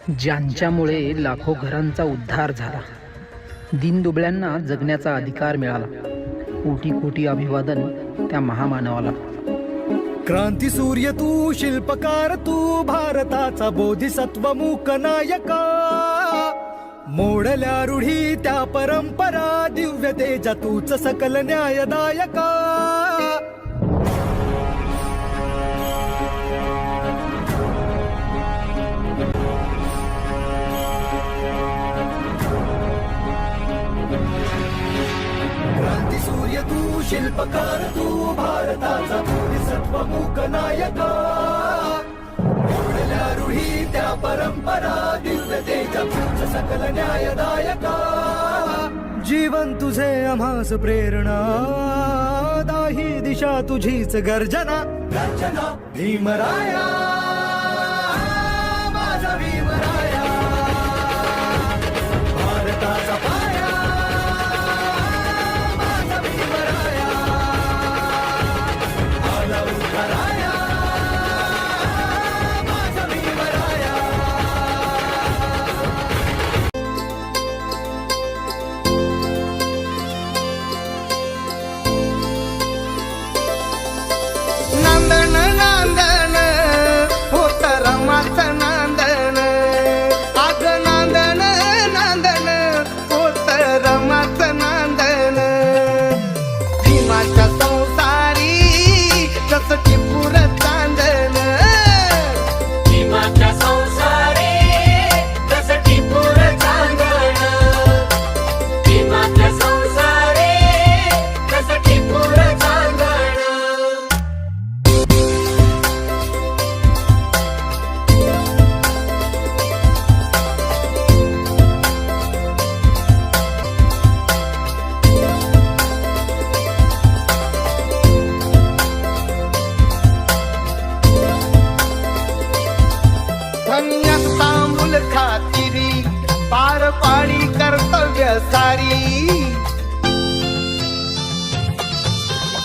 ज्यांच्यामुळे लाखो घरांचा उद्धार झाला, दीनदुबळ्यांना जगण्याचा अधिकार मिळाला. कोटी कोटी अभिवादन त्या महामानवाला. क्रांती सूर्य तू, शिल्पकार तू, भारताचा बोधिसत्व मूक नायका. मोडल्या रूढी त्या परंपरा, दिव्य तेजा तूच सकल न्यायदायका. क्रांती सूर्य तू, शिल्पकार तू, भारताचा बोधिसत्व मूक नायका. मोडल्या रूढी त्या परंपरा, दिव्य तेजा तूच सकल न्यायदायका. जीवन तुझे आम्हास प्रेरणा, दाही दिशा तुझीच गर्जना. गर्जना भीमराया, माझा भीमराया, भारताचा पाया, माझा भीमराया, आला उद्धाराया, माझा भीमराया. नांदण नांदण होत रमाचं नांदण, आग नांदण नांदण होत रमाचं नांदण. भीमाच्या संसारी जस टिपूर चांदण, भीमाच्या संसारी जस टिपूर चांदण, भीमाच्या संसारी जस टिपूर चांदण. धन्यात तांबूल खातिरी, पार पाडी कर्तव्य सारी.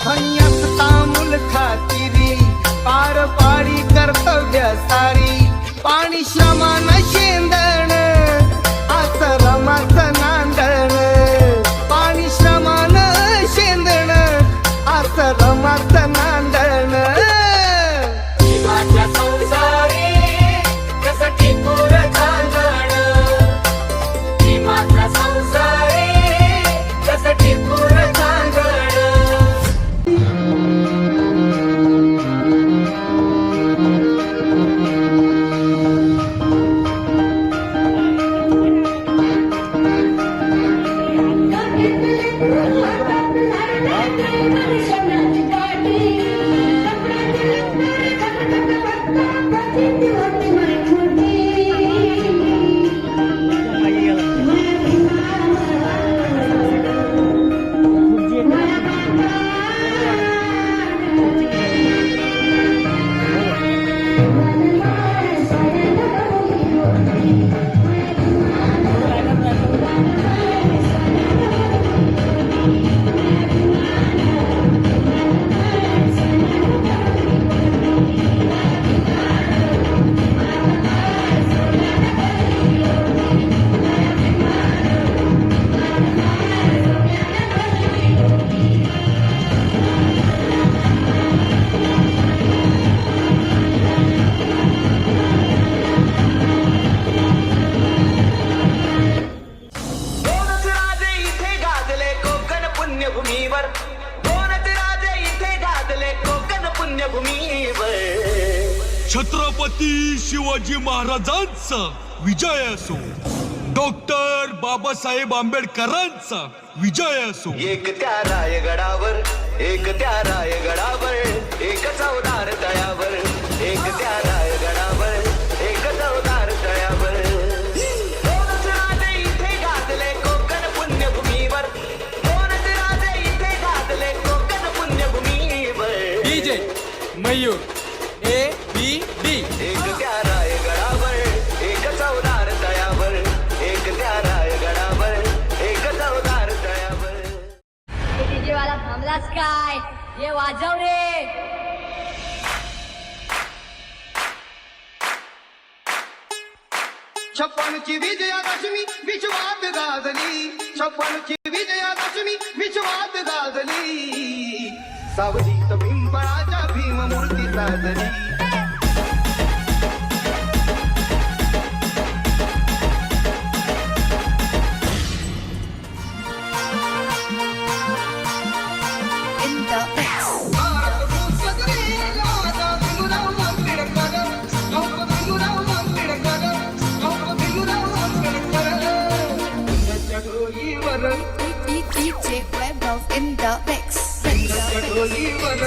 धन्यात तांबूल खातिरी, पार पाडी कर्तव्य सारी. पाणी श्रमान शेंदण, आस रमाचं नांदण. पाणी श्रमान शेंदण, आस रमाचं नांदण. भीमाच्या संसारी जस टिपूर चांदण, भीमाच्या संसारी जस टिपूर चांदण. दोनच राजे इथे गाजले कोकण पुण्यभूमीवर, दोनच राजे इथे गाजले कोकण पुण्यभूमीवर. छत्रपती शिवाजी महाराजांचा विजय असो, डॉक्टर बाबासाहेब आंबेडकरांचा विजय असो. एक त्या रायगडावर, एक त्या रायगडावर, एक चौदार तळ्यावर. एक त्या रायगडावर, एक चौदार तळ्यावर. दोनच राजे इथे गाजले कोकण पुण्यभूमीवर, दोनच राजे इथे गाजले कोकण पुण्यभूमीवर. DJ Mayur ABD. एक त्या रायगडावर, एक चौदार तळ्यावर. एक त्या रायगडावर, एक चौदार तळ्यावर. डीजे वाला थांबलास काय? ये वाजव रे. छप्पनची विजयादशमी विश्वात गाजली, छप्पनची विजयादशमी विश्वात गाजली, सावलीत पिंपळाच्या भीममूर्ती साजली. DJ Webov in the mix. ढोलीवर